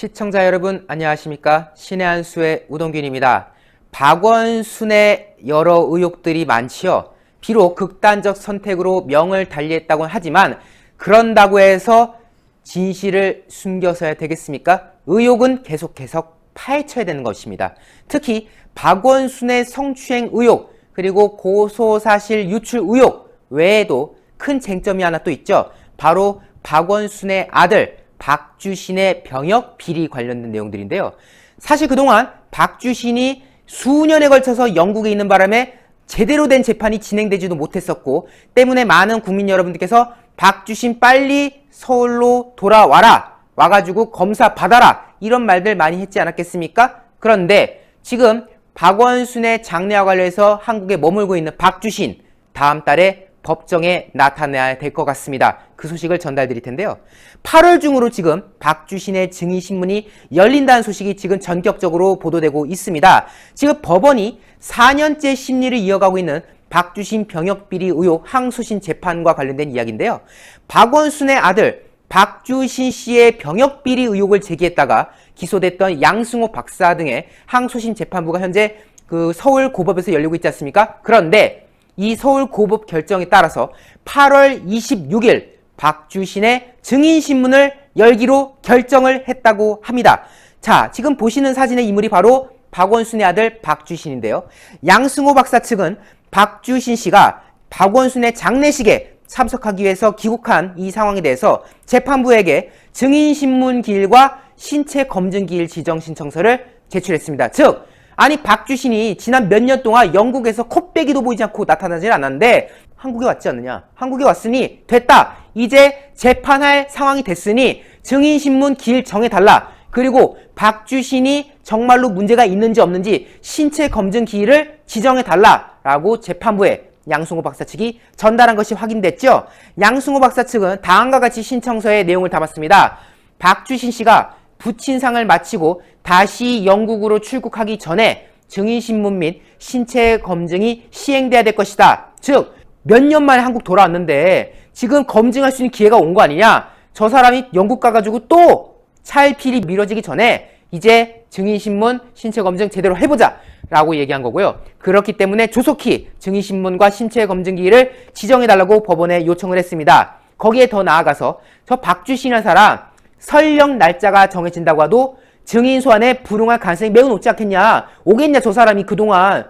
시청자 여러분 안녕하십니까? 신의 한 수의 우동균입니다. 박원순의 여러 의혹들이 많지요. 비록 극단적 선택으로 명을 달리했다고 하지만 그런다고 해서 진실을 숨겨서야 되겠습니까? 의혹은 계속해서 파헤쳐야 되는 것입니다. 특히 박원순의 성추행 의혹 그리고 고소사실 유출 의혹 외에도 큰 쟁점이 하나 또 있죠. 바로 박원순의 아들 박주신의 병역 비리 관련된 내용들인데요. 사실 그동안 박주신이 수년에 걸쳐서 영국에 있는 바람에 제대로 된 재판이 진행되지도 못했었고 때문에 많은 국민 여러분들께서 박주신 빨리 서울로 돌아와라 와가지고 검사 받아라 이런 말들 많이 했지 않았겠습니까? 그런데 지금 박원순의 장례와 관련해서 한국에 머물고 있는 박주신 다음 달에 법정에 나타나야 될 것 같습니다. 그 소식을 전달드릴 텐데요. 8월 중으로 지금 박주신의 증인신문이 열린다는 소식이 지금 전격적으로 보도되고 있습니다. 지금 법원이 4년째 심리를 이어가고 있는 박주신 병역비리 의혹 항소심 재판과 관련된 이야기인데요. 박원순의 아들 박주신 씨의 병역비리 의혹을 제기했다가 기소됐던 양승호 박사 등의 항소심 재판부가 현재 그 서울 고법에서 열리고 있지 않습니까? 그런데 이 서울 고법 결정에 따라서 8월 26일 박주신의 증인신문을 열기로 결정을 했다고 합니다. 자, 지금 보시는 사진의 인물이 바로 박원순의 아들 박주신인데요. 양승호 박사 측은 박주신 씨가 박원순의 장례식에 참석하기 위해서 귀국한 이 상황에 대해서 재판부에게 증인신문 기일과 신체 검증 기일 지정 신청서를 제출했습니다. 즉, 아니 박주신이 지난 몇 년 동안 영국에서 코빼기도 보이지 않고 나타나질 않았는데 한국에 왔지 않느냐. 한국에 왔으니 됐다. 이제 재판할 상황이 됐으니 증인신문 기일 정해달라. 그리고 박주신이 정말로 문제가 있는지 없는지 신체 검증 기일을 지정해달라 라고 재판부에 양승호 박사 측이 전달한 것이 확인됐죠. 양승호 박사 측은 다음과 같이 신청서의 내용을 담았습니다. 박주신 씨가 부친상을 마치고 다시 영국으로 출국하기 전에 증인신문 및 신체 검증이 시행돼야 될 것이다. 즉, 몇 년 만에 한국 돌아왔는데 지금 검증할 수 있는 기회가 온 거 아니냐? 저 사람이 영국 가가지고 또 차일피일이 미뤄지기 전에 이제 증인신문 신체 검증 제대로 해보자 라고 얘기한 거고요. 그렇기 때문에 조속히 증인신문과 신체 검증 기일을 지정해달라고 법원에 요청을 했습니다. 거기에 더 나아가서 저 박주신이라는 사람 설령 날짜가 정해진다고 해도 증인 소환에 불응할 가능성이 매우 높지 않겠냐. 오겠냐 저 사람이 그동안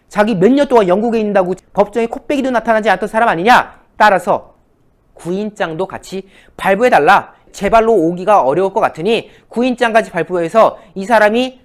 자기 몇 년 동안 영국에 있는다고 법정에 코빼기도 나타나지 않던 사람 아니냐. 따라서 구인장도 같이 발부해달라. 제발로 오기가 어려울 것 같으니 구인장까지 발부해서 이 사람이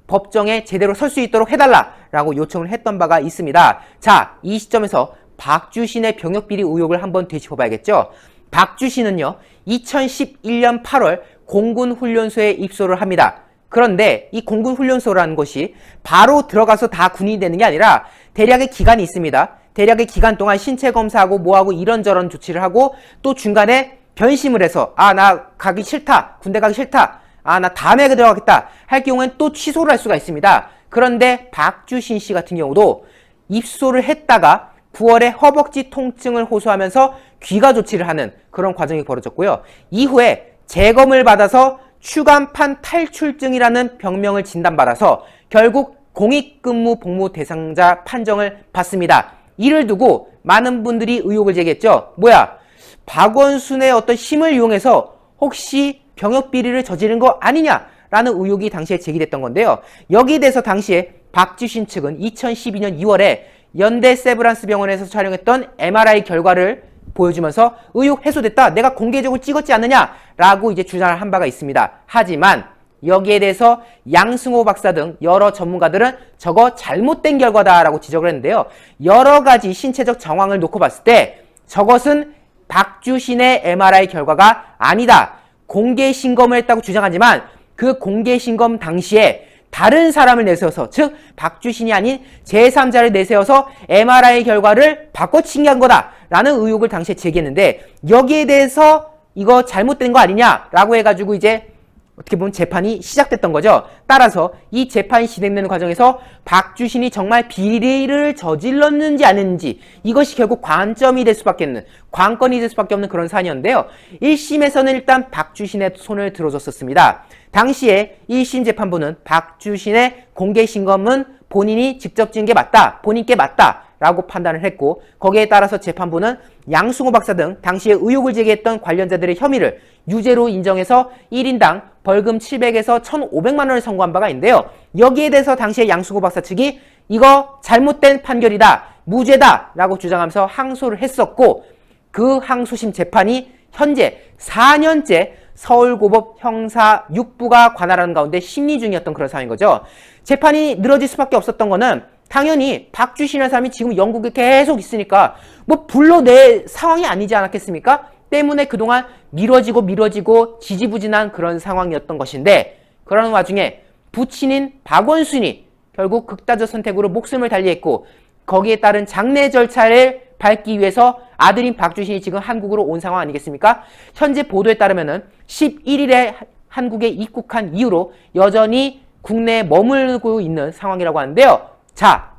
법정에 제대로 설 수 있도록 해달라라고 요청을 했던 바가 있습니다. 자, 이 시점에서 박주신의 병역비리 의혹을 한번 되짚어봐야겠죠. 박주신은요 2011년 8월 공군훈련소에 입소를 합니다. 그런데 이 공군훈련소라는 것이 바로 들어가서 다 군인이 되는 게 아니라 대략의 기간이 있습니다. 대략의 기간 동안 신체 검사하고 뭐하고 이런저런 조치를 하고 또 중간에 변심을 해서 나 가기 싫다. 군대 가기 싫다. 나 다음에 들어가겠다. 할 경우엔 또 취소를 할 수가 있습니다. 그런데 박주신 씨 같은 경우도 입소를 했다가 9월에 허벅지 통증을 호소하면서 귀가 조치를 하는 그런 과정이 벌어졌고요. 이후에 재검을 받아서 추간판 탈출증이라는 병명을 진단받아서 결국 공익근무 복무 대상자 판정을 받습니다. 이를 두고 많은 분들이 의혹을 제기했죠. 뭐야? 박원순의 어떤 힘을 이용해서 혹시 병역비리를 저지른 거 아니냐라는 의혹이 당시에 제기됐던 건데요. 여기에 대해서 당시에 박주신 측은 2012년 2월에 연대 세브란스 병원에서 촬영했던 MRI 결과를 보여주면서 의혹 해소됐다. 내가 공개적으로 찍었지 않느냐라고 이제 주장을 한 바가 있습니다. 하지만 여기에 대해서 양승호 박사 등 여러 전문가들은 저거 잘못된 결과다라고 지적을 했는데요. 여러 가지 신체적 정황을 놓고 봤을 때 저것은 박주신의 MRI 결과가 아니다. 공개 신검을 했다고 주장하지만 그 공개 신검 당시에 다른 사람을 내세워서 즉 박주신이 아닌 제3자를 내세워서 MRI 결과를 바꿔치기 한 거다라는 의혹을 당시에 제기했는데 여기에 대해서 이거 잘못된 거 아니냐라고 해가지고 이제 어떻게 보면 재판이 시작됐던 거죠. 따라서 이 재판이 진행되는 과정에서 박주신이 정말 비리를 저질렀는지 아닌지 이것이 결국 관건이 될 수밖에 없는 그런 사안이었는데요. 1심에서는 일단 박주신의 손을 들어줬었습니다. 당시에 1심 재판부는 박주신의 공개 신검은 본인이 직접 지은 게 맞다, 본인께 맞다 라고 판단을 했고, 거기에 따라서 재판부는 양승호 박사 등 당시에 의혹을 제기했던 관련자들의 혐의를 유죄로 인정해서 1인당 벌금 700에서 1,500만 원을 선고한 바가 있는데요. 여기에 대해서 당시에 양승호 박사 측이 이거 잘못된 판결이다, 무죄다 라고 주장하면서 항소를 했었고, 그 항소심 재판이 현재 4년째 서울고법 형사 6부가 관할하는 가운데 심리 중이었던 그런 상황인 거죠. 재판이 늘어질 수밖에 없었던 거는 당연히 박주신이라는 사람이 지금 영국에 계속 있으니까 뭐 불러낼 상황이 아니지 않았겠습니까? 때문에 그동안 미뤄지고 지지부진한 그런 상황이었던 것인데, 그런 와중에 부친인 박원순이 결국 극단적 선택으로 목숨을 달리했고, 거기에 따른 장례 절차를 밟기 위해서 아들인 박주신이 지금 한국으로 온 상황 아니겠습니까? 현재 보도에 따르면은 11일에 한국에 입국한 이후로 여전히 국내에 머물고 있는 상황이라고 하는데요. 자,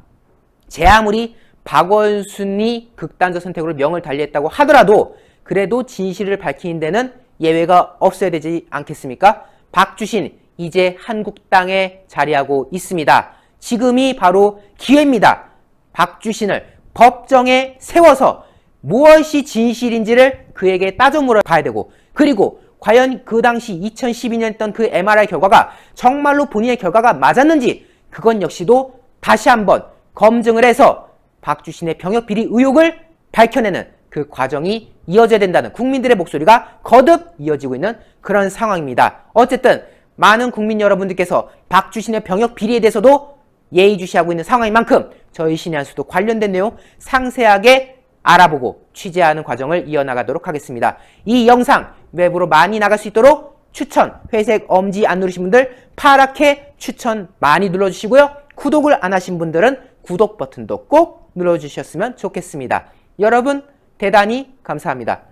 제 아무리 박원순이 극단적 선택으로 명을 달리했다고 하더라도 그래도 진실을 밝히는 데는 예외가 없어야 되지 않겠습니까? 박주신 이제 한국 땅에 자리하고 있습니다. 지금이 바로 기회입니다. 박주신을 법정에 세워서 무엇이 진실인지를 그에게 따져 물어봐야 되고, 그리고 과연 그 당시 2012년 했던 그 MRI 결과가 정말로 본인의 결과가 맞았는지, 그건 역시도 다시 한번 검증을 해서 박주신의 병역 비리 의혹을 밝혀내는 그 과정이 이어져야 된다는 국민들의 목소리가 거듭 이어지고 있는 그런 상황입니다. 어쨌든 많은 국민 여러분들께서 박주신의 병역 비리에 대해서도 예의주시하고 있는 상황인 만큼 저희 신의 한 수도 관련된 내용 상세하게 알아보고 취재하는 과정을 이어나가도록 하겠습니다. 이 영상 외부로 많이 나갈 수 있도록 추천, 회색 엄지 안 누르신 분들 파랗게 추천 많이 눌러주시고요. 구독을 안 하신 분들은 구독 버튼도 꼭 눌러주셨으면 좋겠습니다. 여러분 대단히 감사합니다.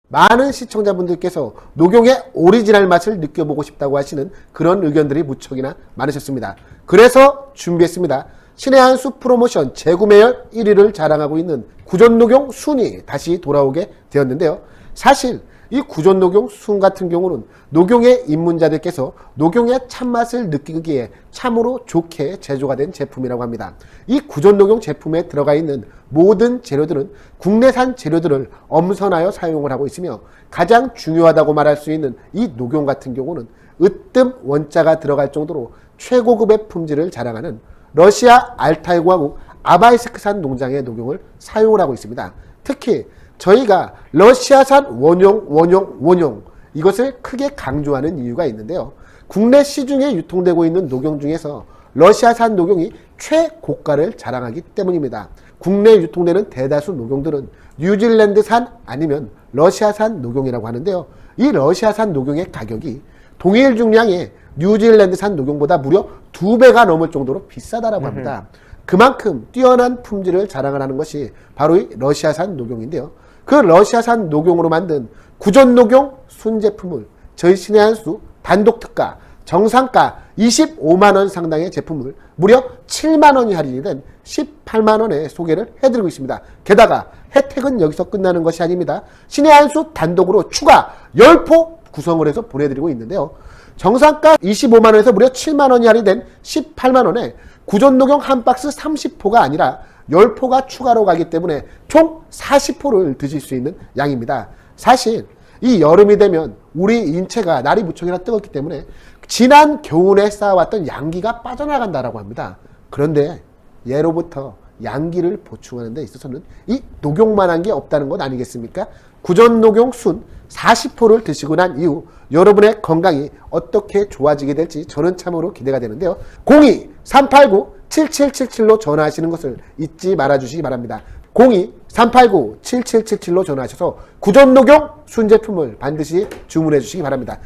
많은 시청자분들께서 녹용의 오리지널 맛을 느껴보고 싶다고 하시는 그런 의견들이 무척이나 많으셨습니다. 그래서 준비했습니다. 신의 한 수 프로모션 재구매율 1위를 자랑하고 있는 구전녹용 순이 다시 돌아오게 되었는데요. 사실 이 구전녹용 순 같은 경우는 녹용의 입문자들께서 녹용의 참맛을 느끼기에 참으로 좋게 제조가 된 제품이라고 합니다. 이 구전녹용 제품에 들어가 있는 모든 재료들은 국내산 재료들을 엄선하여 사용을 하고 있으며, 가장 중요하다고 말할 수 있는 이 녹용 같은 경우는 으뜸 원자가 들어갈 정도로 최고급의 품질을 자랑하는 러시아 알타이 공화국 아바이스크산 농장의 녹용을 사용을 하고 있습니다. 특히 저희가 러시아산 원용 이것을 크게 강조하는 이유가 있는데요. 국내 시중에 유통되고 있는 녹용 중에서 러시아산 녹용이 최고가를 자랑하기 때문입니다. 국내 유통되는 대다수 녹용들은 뉴질랜드산 아니면 러시아산 녹용이라고 하는데요. 이 러시아산 녹용의 가격이 동일 중량의 뉴질랜드산 녹용보다 무려 2배가 넘을 정도로 비싸다라고 합니다. 그만큼 뛰어난 품질을 자랑을 하는 것이 바로 이 러시아산 녹용인데요. 그 러시아산 녹용으로 만든 구전녹용 순 제품을 저희 신의 한 수 단독 특가 정상가 25만원 상당의 제품을 무려 7만원이 할인이 된 18만원에 소개를 해드리고 있습니다. 게다가 혜택은 여기서 끝나는 것이 아닙니다. 신의 한 수 단독으로 추가 10포 구성을 해서 보내드리고 있는데요. 정상가 25만원에서 무려 7만원이 할인된 18만원에 구전녹용 한 박스 30포가 아니라 10포가 추가로 가기 때문에 총 40포를 드실 수 있는 양입니다. 사실 이 여름이 되면 우리 인체가 날이 무척이나 뜨겁기 때문에 지난 겨울에 쌓아왔던 양기가 빠져나간다라고 합니다. 그런데 예로부터 양기를 보충하는 데 있어서는 이 녹용만한 게 없다는 것 아니겠습니까? 구전녹용 순 40포를 드시고 난 이후 여러분의 건강이 어떻게 좋아지게 될지 저는 참으로 기대가 되는데요. 02-389-7777로 전화하시는 것을 잊지 말아주시기 바랍니다. 02-389-7777로 전화하셔서 구전녹용 순 제품을 반드시 주문해 주시기 바랍니다.